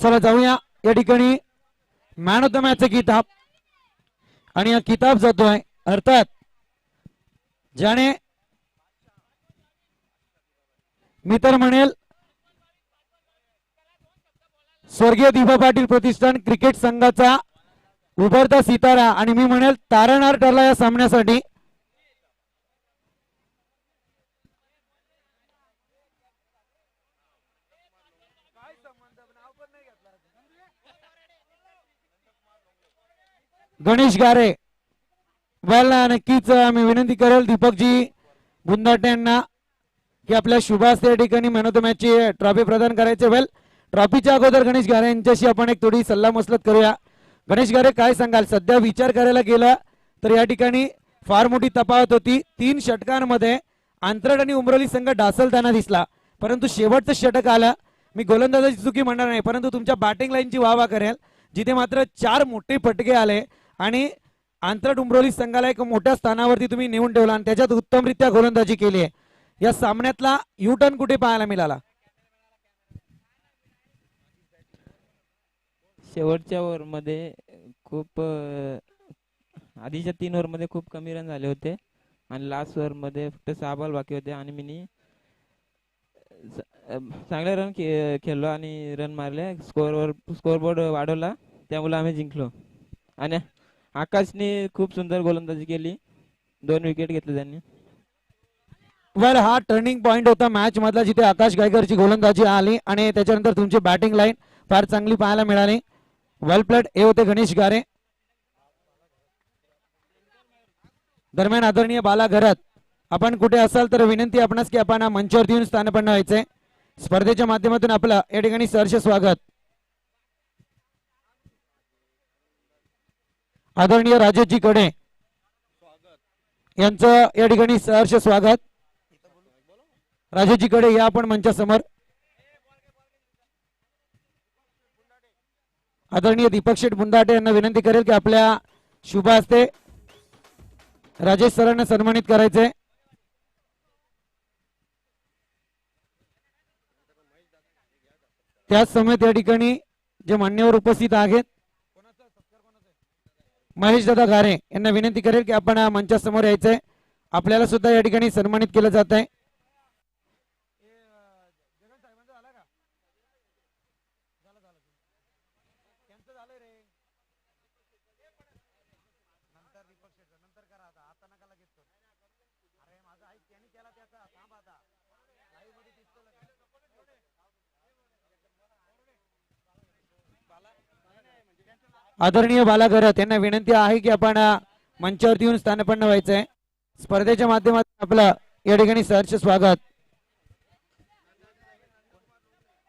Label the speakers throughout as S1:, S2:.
S1: चला जाऊया या ठिकाणी मॅन ऑफ द मॅच किताब आणि हा किताब जातोय अर्थात ज्याने मी तर म्हणेल स्वर्गीय दिबा पाटील प्रतिष्ठान क्रिकेट संघाचा उभरता सितारा आणि मी म्हणेल तारणहार ठरला या सामन्यासाठी. गणेश गारे वेल नक्कीच मी विनंती करेल दीपकजी बुंदाटे यांना की आपल्या शुभास या ठिकाणी मॅन ऑफ द मॅच ची ट्रॉफी प्रदान करायचे. वेल ट्रॉफीच्या अगोदर गणेश गारे यांच्याशी आपण एक थोडी सल्ला मसलत करूया. गणेश गारे काय सांगाल, सध्या विचार करायला गेला तर या ठिकाणी फार मोठी तफावत होती. 3 षटकांमध्ये आंतरड आणि उमरोली संघ ढासळताना दिसला, परंतु शेवटचं षटक आलं. मी गोलंदाजाची चुकी म्हणणार नाही, परंतु तुमच्या बॅटिंग लाईनची वाह करेल जिथे मात्र 4 मोठे फटके आले आणि आंतरड उमरोली संघाला एक मोठ्या स्थानावरती तुम्ही नेऊन ठेवला आणि त्याच्यात उत्तमरित्या गोलंदाजी केली आहे. या सामन्यातला यू टर्न कुठे पाहायला मिळाला?
S2: शेवटच्या ओव्हरमध्ये खूप आधीच्या 3 ओव्हरमध्ये खूप कमी रन झाले होते आणि लास्ट ओव्हरमध्ये फक्त 6 बॉल बाकी होते आणि मी चांगले रन खेळलो आणि रन मारले, स्कोरबोर्ड वाढवला, त्यामुळे आम्ही जिंकलो. आणि आकाशने खूप सुंदर गोलंदाजी केली, 2 विकेट घेतले त्यांनी.
S1: वेल हा टर्निंग पॉइंट होता मॅच मधला जिथे आकाश गायकरची गोलंदाजी आली आणि त्याच्यानंतर तुमची बॅटिंग लाईन फार चांगली पाहायला मिळाली. वेल प्लेड. हे होते गणेश गारे. दरम्यान आदरणीय बाला घरात आपण कुठे असाल तर विनंती आपणास की आपण मंचावरती येऊन स्थानपन्न व्हायचे. स्पर्धेच्या माध्यमातून आपलं या ठिकाणी सहर्ष स्वागत. आदरणीय राजेशजी कडे यांचं या ठिकाणी सहर्ष स्वागत. राजेशजी कडे या आपण मंचासमोर. आदरणीय दीपक शेठ बुंदाटे यांना विनंती करेल की आपल्या शुभ हस्ते राजेश सरांना सन्मानित करायचे. त्याच समेत या ठिकाणी जे मान्यवर उपस्थित आहेत महेश दादा गारे यांना विनंती करेल की आपण मंचासमोर यायचंय. आपल्याला सुद्धा या ठिकाणी सन्मानित केलं जात आहे. आदरणीय बाला घरात यांना विनंती आहे की आपण मंचावरती येऊन स्थानपन्न व्हायचंय. स्पर्धेच्या माध्यमातून आपलं या ठिकाणी सहर्ष स्वागत.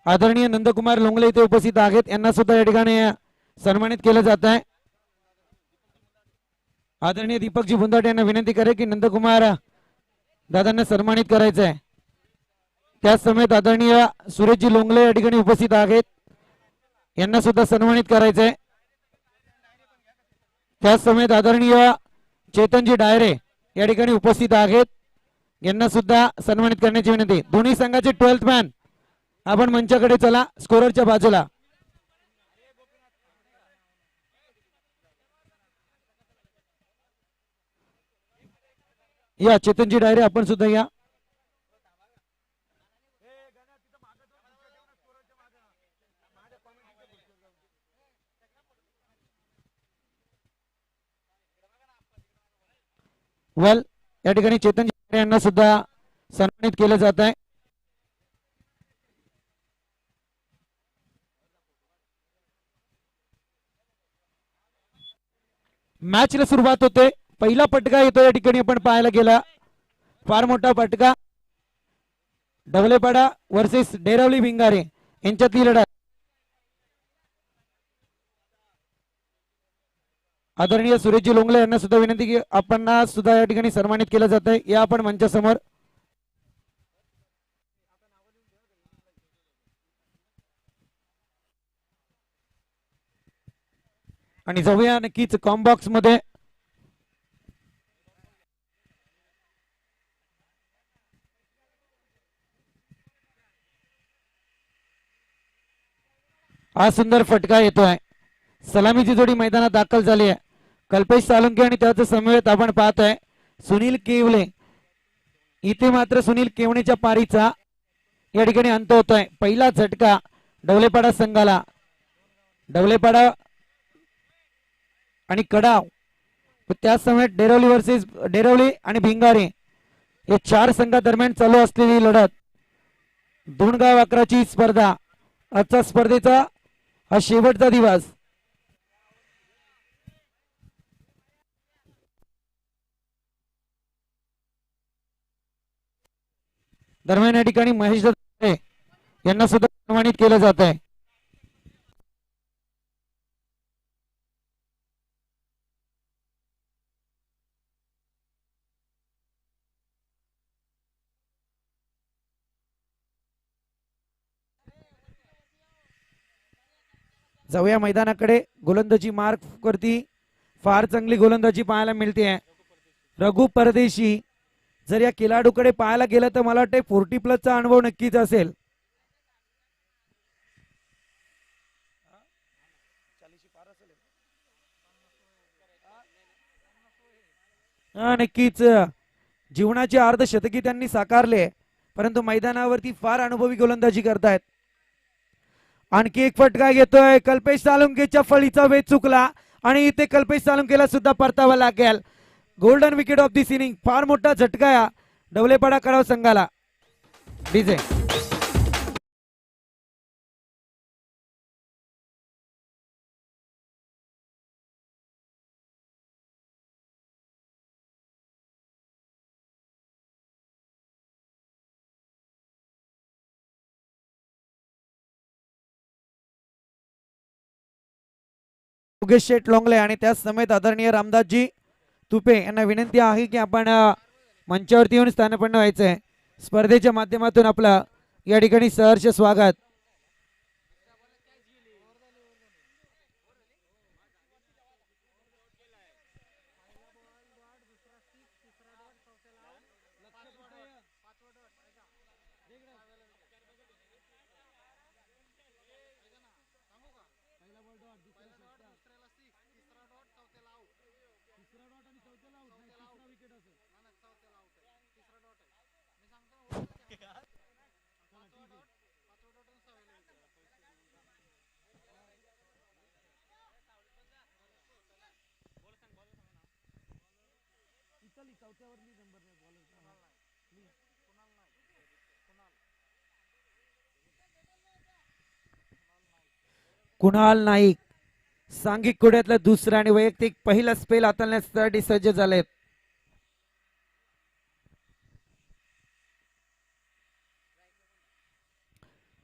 S1: आदरणीय नंदकुमार लोंगले इथे उपस्थित आहेत, यांना सुद्धा या ठिकाणी सन्मानित केलं जात आहे. आदरणीय दीपकजी बुंदाटे यांना विनंती करेल की नंदकुमार दादांना सन्मानित करायचं आहे. त्याच समेत आदरणीय सुरेशजी लोंगले या ठिकाणी उपस्थित आहेत, यांना सुद्धा सन्मानित करायचंय. त्याच समेत आदरणीय चेतनजी डायरे या ठिकाणी उपस्थित आहेत, यांना सुद्धा सन्मानित करण्याची विनंती. दोन्ही संघाचे 12th मॅन आपण मंचाकडे चला, स्कोररच्या बाजूला. या चेतनजी डायरे आपण सुद्धा या. वेल या ठिकाणी चेतन यांना सुद्धा सन्मानित केलं जात आहे. मॅचला सुरुवात होते. पहिला फटका येतो या ठिकाणी आपण पाहायला गेला, फार मोठा फटका. ढवलेपाडा वर्सेस डेरवली भिंगारे यांच्यातली लढत. आदरणीय सुरेशजी लोंगले यांना सुद्धा विनंती की आपण सुद्धा या ठिकाणी सन्मानित केलं जात आहे. या आपण मंचासमोर. आणि जाऊया नक्कीच कॉम्बॉक्स मध्ये. हा सुंदर फटका येतोय. सलामीची जोडी मैदानात दाखल झाली आहे. कल्पेश सालुंके आणि त्याचं समवेत आपण पाहतोय सुनील केवले. इथे मात्र सुनील केवणेच्या पारीचा या ठिकाणी अंत होतोय. पहिला झटका डवलेपाडा संघाला. डवलेपाडा आणि कडाव त्याच समयात डेरवली वर्सेस डेरवली आणि भिंगारे या 4 संघादरम्यान चालू असलेली लढत. दोनगाव अकराची स्पर्धा. आजचा स्पर्धेचा हा शेवटचा दिवस. दरम्यान या ठिकाणी महेश दत्ते यांना सुद्धा सन्मानित केलं जात आहे. जाऊया मैदानाकडे. गोलंदाजी मार्क करती फार चांगली गोलंदाजी पाहायला मिळते. रघु परदेशी जर या खेळाडूकडे पाहायला गेलं तर मला वाटतं 40+ अनुभव नक्कीच असेल. नक्कीच जीवनाचे अर्धशतकी त्यांनी साकारले, परंतु मैदानावरती फार अनुभवी गोलंदाजी करतायत. आणखी एक फटका घेतोय. कल्पेश सालुंकेच्या फळीचा वेध चुकला आणि इथे कल्पेश सालुंकेला सुद्धा परतावा लागेल. Golden wicket of this inning. फार मोठा झटका या डवलेपाडा कडाव संघाला. डीजे योगेश शेठ लोंगले आणि त्याच समेत आदरणीय रामदासजी तुपे यांना विनंती आहे की आपण मंचावरती येऊन स्थानपन्न व्हायचंय. स्पर्धेच्या माध्यमातून आपलं या ठिकाणी सहर्ष स्वागत. कुणाल नाईक सांघिक कुड्यातला दुसरा आणि वैयक्तिक पहिला स्पेल हाताळण्यासाठी सज्ज झालेत.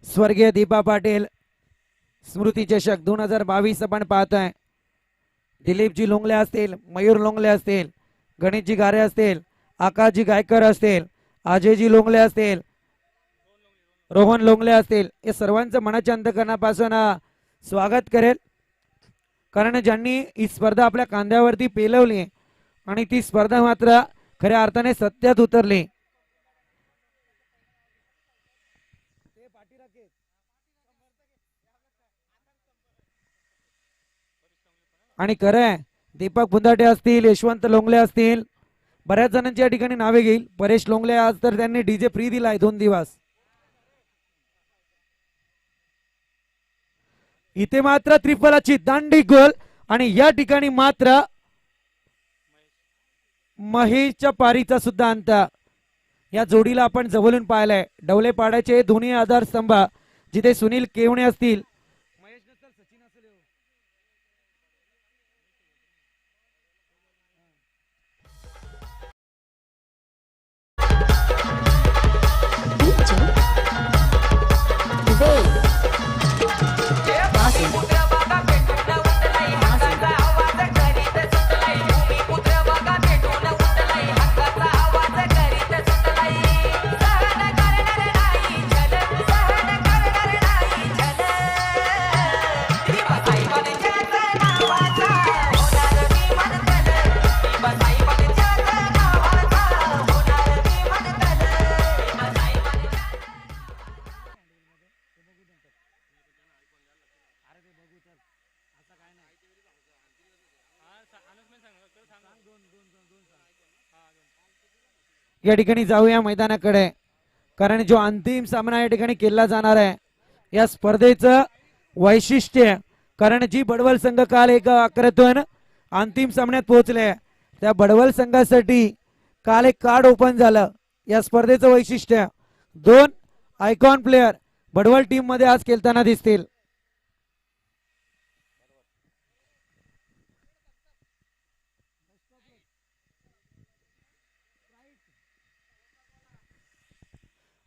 S1: स्वर्गीय दीपा पाटील स्मृती चषक 2022 आपण पाहतोय. दिलीपजी लोंगले असतील, मयूर लोंगले असतील, गणेशजी गारे असतील, आकाशजी गायकर असतील, अजयजी लोंगले असतील, रोहन लोंगले असतील, या सर्वांचं मनाच्या अंतःकरणापासून स्वागत करेल. कारण ज्यांनी ही स्पर्धा आपल्या खांद्यावरती पेलवली आणि ती स्पर्धा मात्र खऱ्या अर्थाने सत्यात उतरली. आणि खरंय दीपक बुंदाटे असतील, यशवंत लोंगले असतील, बऱ्याच जणांची या ठिकाणी नावे घेईल. परेश लोंगले आज तर त्यांनी डीजे फ्री दिलाय 2 दिवस. इथे मात्र त्रिफलाची दांडी गोल आणि या ठिकाणी मात्र महेशच्या पारीचा सुद्धा अंत. या जोडीला आपण जवळून पाहिलंय. डवलेपाड्याचे दोन्ही आधारस्तंभ जिथे सुनील केवणे असतील, या ठिकाणी जाऊया मैदानाकडे, कारण जो अंतिम सामना या ठिकाणी केला जाणार आहे या स्पर्धेचं वैशिष्ट्य, कारण जी बडवल संघ काल एक आकड्यातून अंतिम सामन्यात पोहोचले, त्या बडवल संघासाठी काल एक कार्ड ओपन झालं. या स्पर्धेचं वैशिष्ट्य, दोन आयकॉन प्लेयर बडवल टीम मध्ये आज खेळताना दिसतील.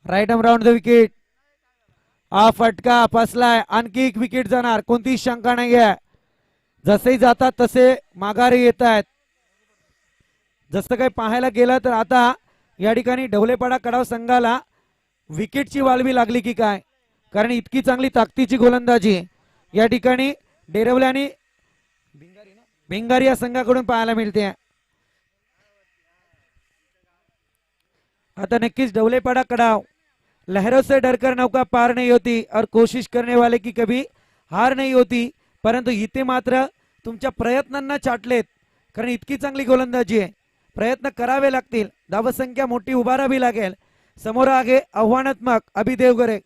S1: Right arm round the wicket. हा फटका फसलाय, आणखी एक विकेट जाणार, कोणतीही शंका नाही आहे. जसे जातात तसे माघारी येत आहेत. जसं काही पाहायला गेलं तर आता या ठिकाणी ढवलेपाडा कडाव संघाला विकेटची वालवी लागली की काय, कारण इतकी चांगली ताकदीची गोलंदाजी या ठिकाणी डेरवले आणि भिंगारी या संघाकडून पाहायला मिळते. आता नक्कीच ढवलेपाडा कडाव, लहरों से डरकर नौका पार नहीं होती और कोशिश करने वाले की कभी हार नहीं होती, परंतु इथे मात्र तुमच्या प्रयत्नांना चाटलेत, कारण इतकी चांगली गोलंदाजी आहे. प्रयत्न करावे लागतील, धावसंख्या मोठी उभारावी लागेल. समोर आगे आव्हानात्मक अभि देवगरे.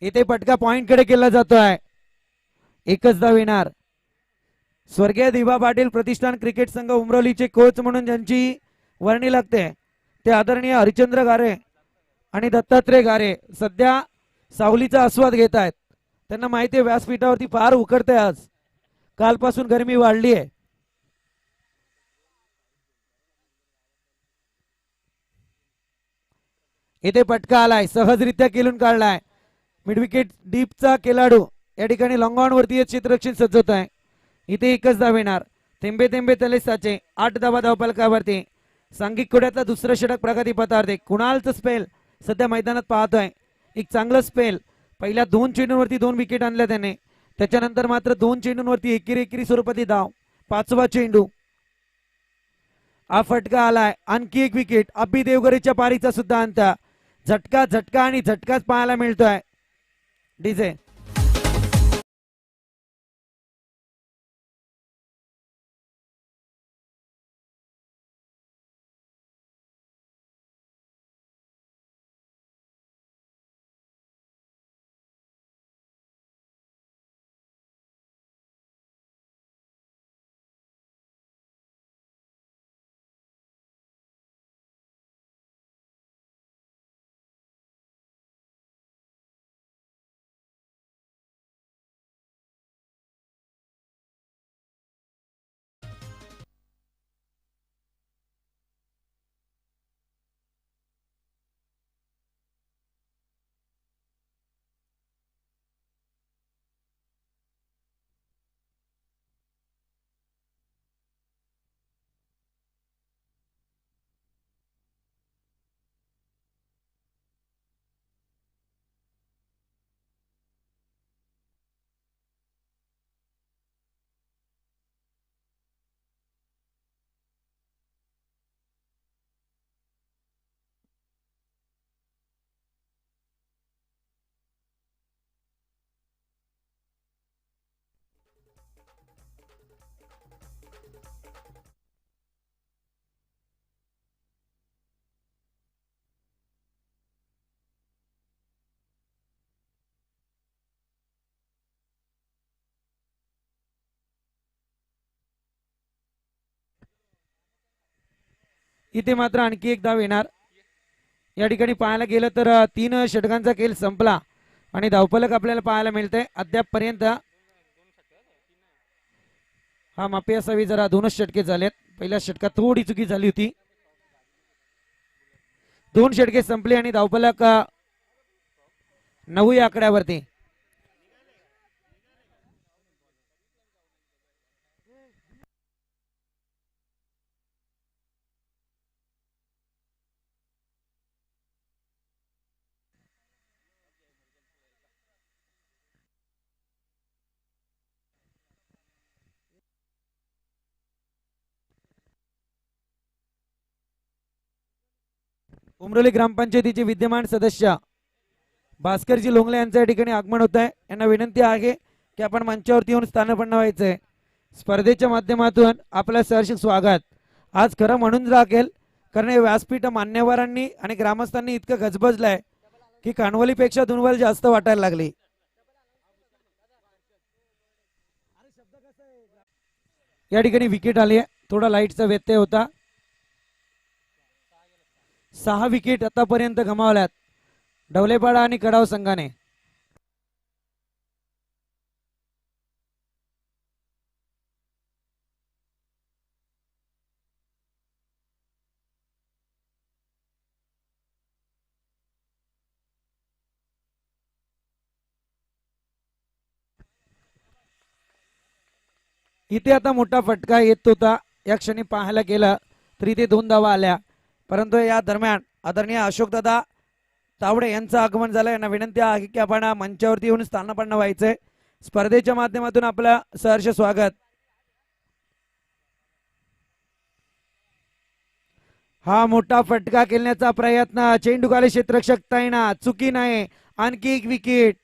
S1: इथे पटका पॉइंट कडे केला जातोय. एकच धाव येणार. स्वर्गीय दिवा पाटील प्रतिष्ठान क्रिकेट संघ उमरोलीचे कोच म्हणून ज्यांची वर्णी लागते ते आदरणीय हरिचंद्र गारे आणि दत्तात्रय गारे सध्या सावलीचा आस्वाद घेत आहेत. त्यांना माहिती आहे व्यासपीठावरती फार उकडते, आज कालपासून गरमी वाढली आहे. इथे पटका आलाय, सहजरित्या केलून काढलाय. मिड विकेट डीपचा खेळाडू या ठिकाणी लॉंग ऑन वरती क्षेत्ररक्षण सजवत आहे. इथे एकच धाव येणार. थेंबे थेंबे तले साचे, 8 धावा धावफलकावरती. सांघिक कोड्यातला दुसरं षटक प्रगती पथावरती. कुणालचं स्पेल सध्या मैदानात पाहतोय, एक चांगलं स्पेल. पहिल्या 2 चेंडूंवरती 2 विकेट आणल्या त्याने, त्याच्यानंतर मात्र 2 चेंडूंवरती एकेरी एकेरी स्वरूपाती धाव. 5वा चेंडू, हा फटका आलाय, आणखी एक विकेट. अभि देवगरेच्या पारीचा सुद्धा अंत. झटका झटका आणि झटकाच पाहायला मिळतोय. डीजे इथे मात्र आणखी एक धाव येणार. या ठिकाणी पाहायला गेलं तर 3 षटकांचा खेळ संपला आणि धावफलक आपल्याला पाहायला मिळते अद्याप पर्यंत. हा माफी असावी, जरा 2च षटके झालेत. पहिल्या षटकात थोडी चुकी झाली होती. 2 षटके संपले आणि धावफलक 9 या आकड्यावरती. उमरोली ग्रामपंचायतीचे विद्यमान सदस्य भास्करजी लोंगले यांचं या ठिकाणी आगमन होत आहे. यांना विनंती आहे की आपण मंचावरती येऊन स्थानापन्न व्हायचंय. स्पर्धेच्या माध्यमातून आपलं सहर्ष स्वागत. आज खरं म्हणून लागेल कारण हे व्यासपीठ मान्यवरांनी आणि ग्रामस्थांनी इतकं गजबजलंय की कानवलीपेक्षा दुनवल जास्त वाटायला लागली. या ठिकाणी विकेट आली आहे. थोडा लाईटचा व्यत्यय होता. 6 विकेट आतापर्यंत गमावल्यात ढवलेपाडा आणि कडाव संघाने. इथे आता मोठा फटका येत होता. या क्षणी पाहायला गेलं तरी ते 2 धावा आल्या, परंतु या दरम्यान आदरणीय अशोकदादा तावडे यांचं आगमन झालं. यांना विनंती आहे की आपण मंचावरती येऊन स्थानापन्न व्हायचंय. स्पर्धेच्या माध्यमातून आपलं सहर्ष स्वागत. हा मोठा फटका खेळण्याचा प्रयत्न, चेंडू खाली क्षेत्ररक्षक ताईना चुकी नाही. आणखी एक wicket.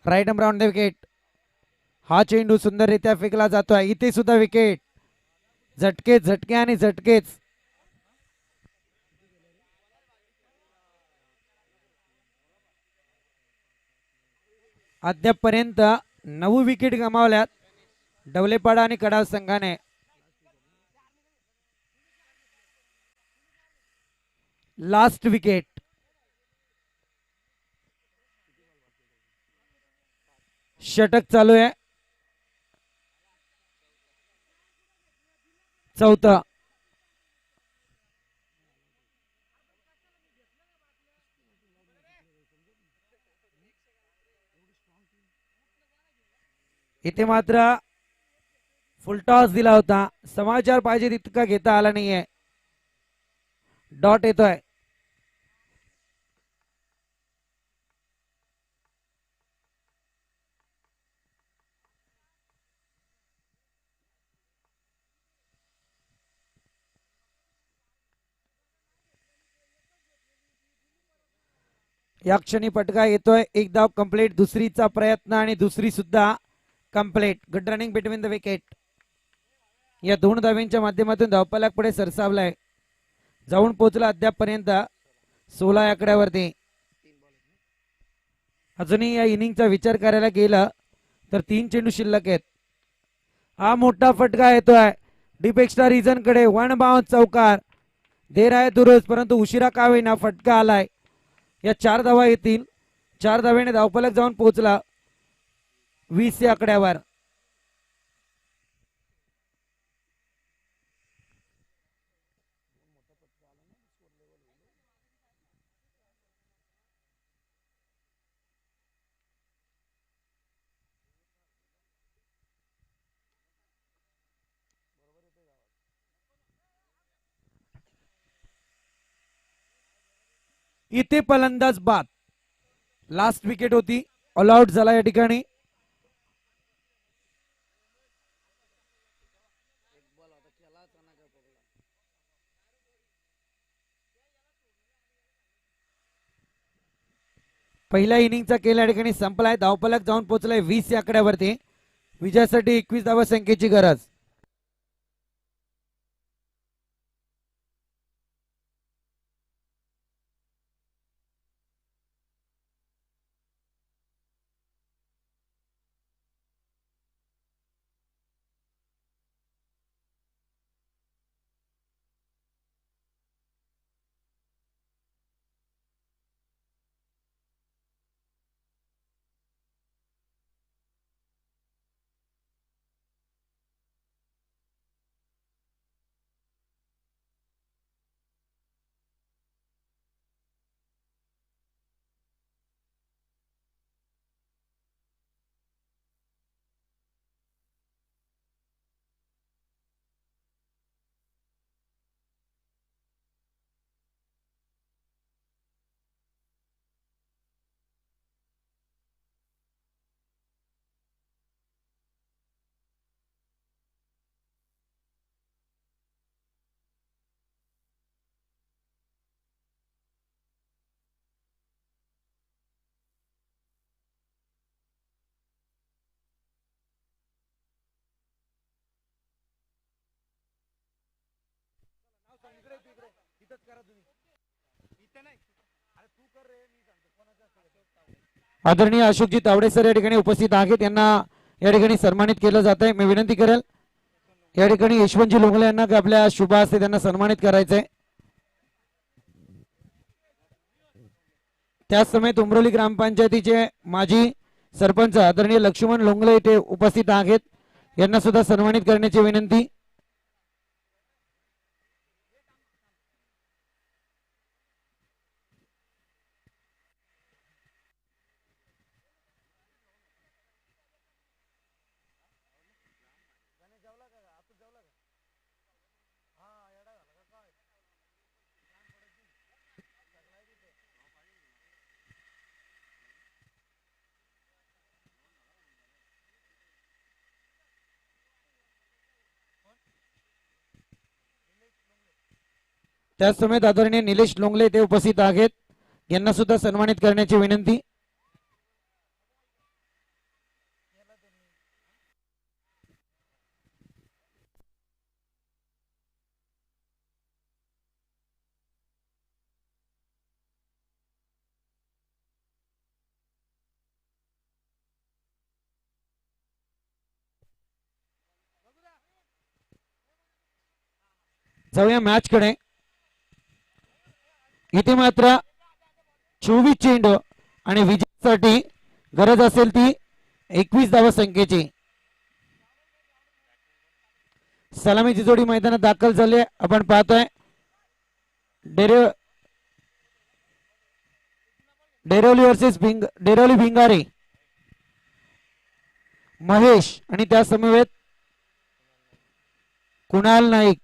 S1: Right arm round the wicket. हा चेंडू सुंदररित्या फेकला जातोय. इथे सुद्धा विकेट. झटके झटके आणि झटकेच. अद्यापपर्यंत 9 विकेट गमावल्यात ढवलेपाडा आणि कडाव संघाने. Last wicket. षटक चालू आहे. चौथा. इथे मात्र फुलटॉस दिला होता. समाचार पाहिजे तितका घेता आला नाहीये. डॉट येतोय. या क्षणी फटका येतोय. एक धाव कंप्लीट. दुसरीचा प्रयत्न आणि दुसरी सुद्धा complete. Good running between the wicket. या 2 धाव्यांच्या माध्यमातून धावफलक पुढे सरसावलाय. जाऊन पोहोचला अद्यापपर्यंत 16 आकड्यावरती. अजूनही या इनिंगचा विचार करायला गेला तर 3 चेंडू शिल्लक आहेत. हा मोठा फटका येतोय डीप एक्स्ट्रा रिजन कडे. 1 बाउंस चौकार. देर आहे दुरुस्त, परंतु उशिरा का होईना फटका आलाय. या 4 धावा येतील. 4 धाव्याने धावफलक जाऊन पोहोचला 20 या आकड्यावर. इथे फलंदाज बाद. लास्ट विकेट होती. ऑल आउट झाला या ठिकाणी. पहिल्या इनिंगचा खेळ या ठिकाणी संपलाय. धावफलक जाऊन पोहोचलाय 20 या आकड्यावरती. विजयासाठी 21 धावा संख्येची गरज. आदरणीय अशोकजी तावडे सर या ठिकाणी उपस्थित आहेत. यांना या ठिकाणी सन्मानित केलं जात आहे. मी विनंती करेल या ठिकाणी यशवंतजी लोंगले यांना आपल्या शुभ हस्ते त्यांना सन्मानित करायचंय. त्याच समेत उमरोली ग्रामपंचायतीचे माजी सरपंच आदरणीय लक्ष्मण लोंगले इथे उपस्थित आहेत. यांना सुद्धा सन्मानित करण्याची विनंती. त्याच समेत आदरणीय निलेश लोंगले ते उपस्थित आहेत. यांना सुद्धा सन्मानित करण्याची विनंती. जाऊया मॅच कडे. इथे मात्र 24 चेंडू आणि विजयासाठी गरज असेल ती 21 धावा संख्येची. सलामीची जोडी मैदानात दाखल झाली. आपण पाहतोय डेरोली वर्सेस डेरोली भिंगारी महेश आणि त्या समवेत कुणाल नाईक.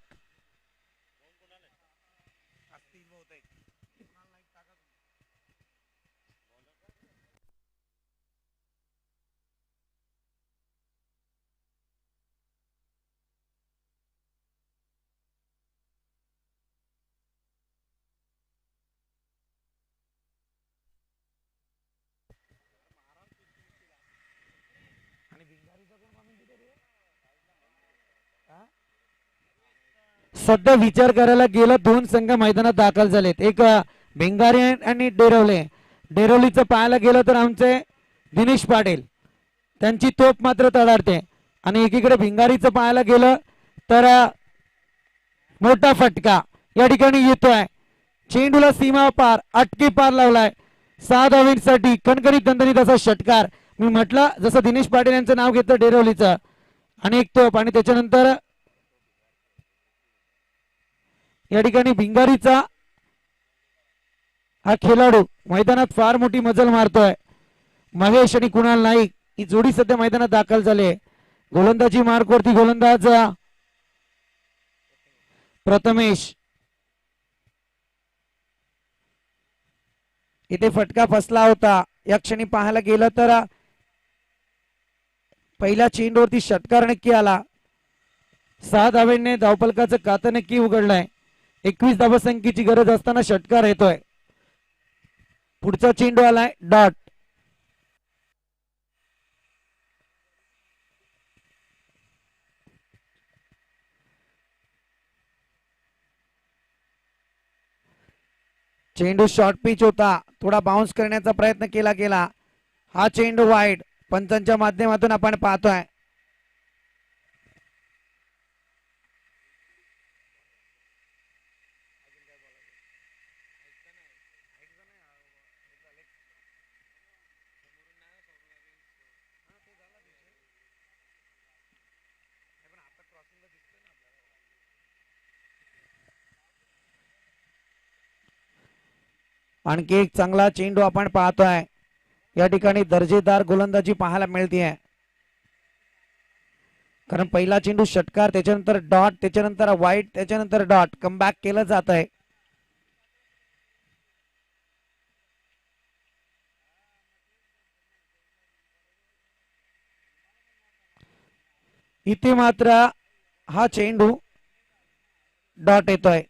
S1: सध्या विचार करायला गेला दोन संघ मैदानात दाखल झालेत. एक भिंगारी आणि डेरोले. डेरोलीचं पाहायला गेलं तर आमचे दिनेश पाटील त्यांची तोप मात्र तडारते. आणि एकीकडे भिंगारीचं पाहायला गेलं तर मोठा फटका या ठिकाणी येतोय. चेंडूला सीमा पार अटकी पार लावलाय. 6 धावांसाठी कणकणीत दणदणीत असा षटकार. मी म्हटलं जसं दिनेश पाटील यांचं नाव घेतलं डेरोलीचं आणि एक तोप. आणि त्याच्यानंतर या ठिकाणी भिंगारीचा हा खेळाडू मैदानात फार मोठी मजल मारतोय. महेश आणि कुणाल नाईक ही जोडी सध्या मैदानात दाखल झाली. गोलंदाजी मार्कवरती गोलंदाज प्रथमेश. इथे फटका फसला होता. या क्षणी पाहायला गेलं तर पहिल्या चेंडूवरती षटकार नक्की आला. 6 धावांनी धावफलकाचं खातं नक्की उघडलंय. 21 धावसंख्येची गरज असताना षटकार येतोय. पुढचा चेंडू आलाय डॉट. चेंडू शॉर्ट पिच होता, थोडा बाउन्स करण्याचा प्रयत्न केला. हा चेंडू वाईड पंचांच्या माध्यमातून आपण पाहतोय. आणखी एक चांगला चेंडू आपण पाहतोय. या ठिकाणी दर्जेदार गोलंदाजी पाहायला मिळते, कारण पहिला चेंडू षटकार, त्याच्यानंतर डॉट, त्याच्यानंतर वाईट, त्याच्यानंतर डॉट, कमबॅक केलं जात आहे. इथे मात्र हा चेंडू डॉट येतोय.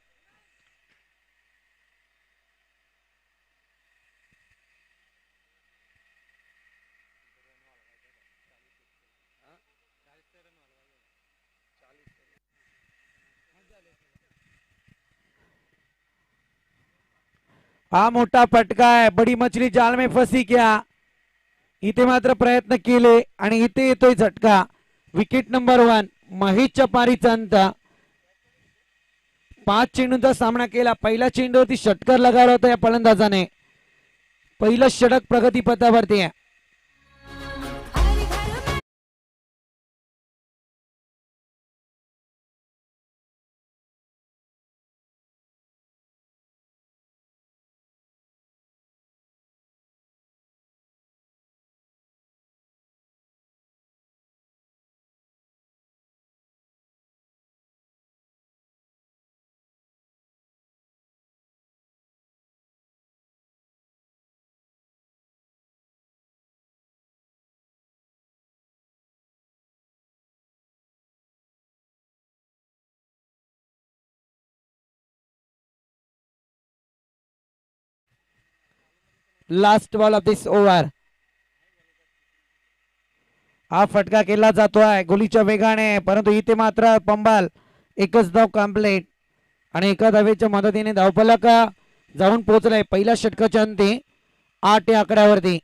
S1: हा मोठा फटका आहे, बडी मछली जाल में फसी क्या. इथे मात्र प्रयत्न केले आणि इथे येतोय झटका. विकेट नंबर 1 महेशच्या पारीचा अंत. 5 चेंडूंचा सामना केला. पहिल्या चेंडूवरती षटकार लगावला होता या फलंदाजाने. पहिलं षटक प्रगतीपथावरती आहे. Last ball of this over. हा फटका केला जातोय गोलीच्या वेगाने, परंतु इथे मात्र पंबाल एकच धाव कंप्लीट आणि एका धावेच्या मदतीने धावफलक जाऊन पोहोचलाय पहिल्या षटकाच्या अंती 8 या आकड्यावरती.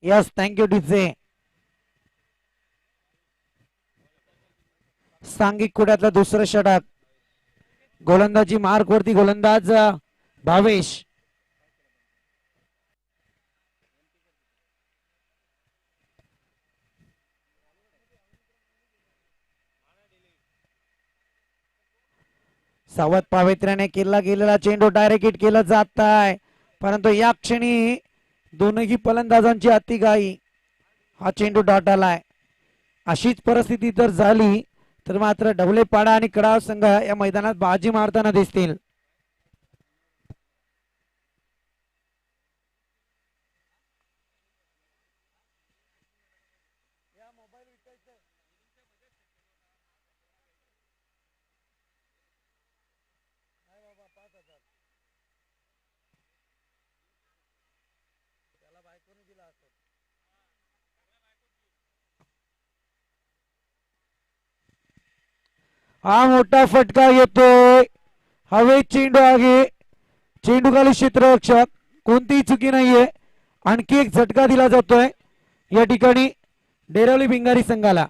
S1: Yes, thank you DJ. सांघिक कुड्यातलं दुसरं षटक. गोलंदाजी मार्क वरती गोलंदाज भावेश. सावध पावित्र्याने केला गेलेला चेंडू डायरेक्ट हिट केला जात आहे, परंतु या क्षणी दोनही फलंदाजांची अतिघाई. हा चेंडू डॉट आलाय. अशीच परिस्थिती जर झाली तर मात्र ढवळेपाडा आणि कडाव संघ या मैदानात बाजी मारताना दिसतील. हा मोठा फटका येतोय. हवे चेंडू आहे, चेंडू खाली क्षेत्ररक्षक, कोणतीही चुकी नाहीये. आणखी एक झटका दिला जातोय या ठिकाणी डेरवली भिंगारी संघाला.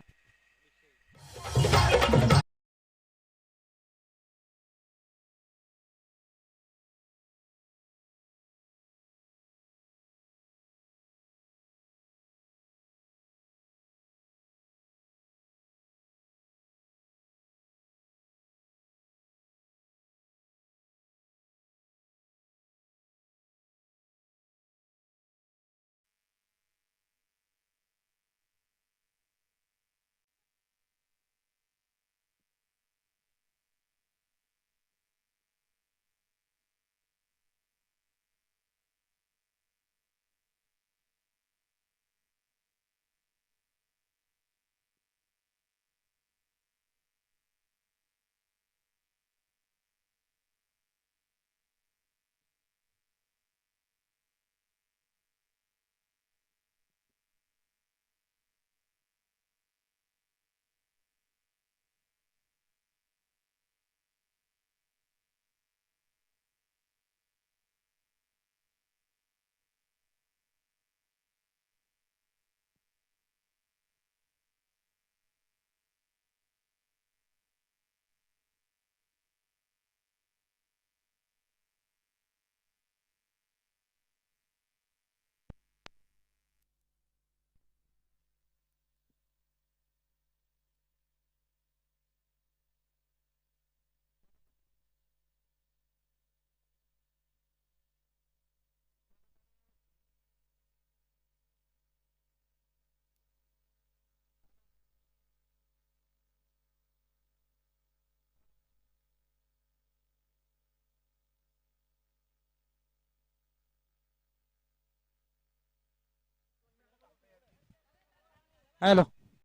S1: हॅलो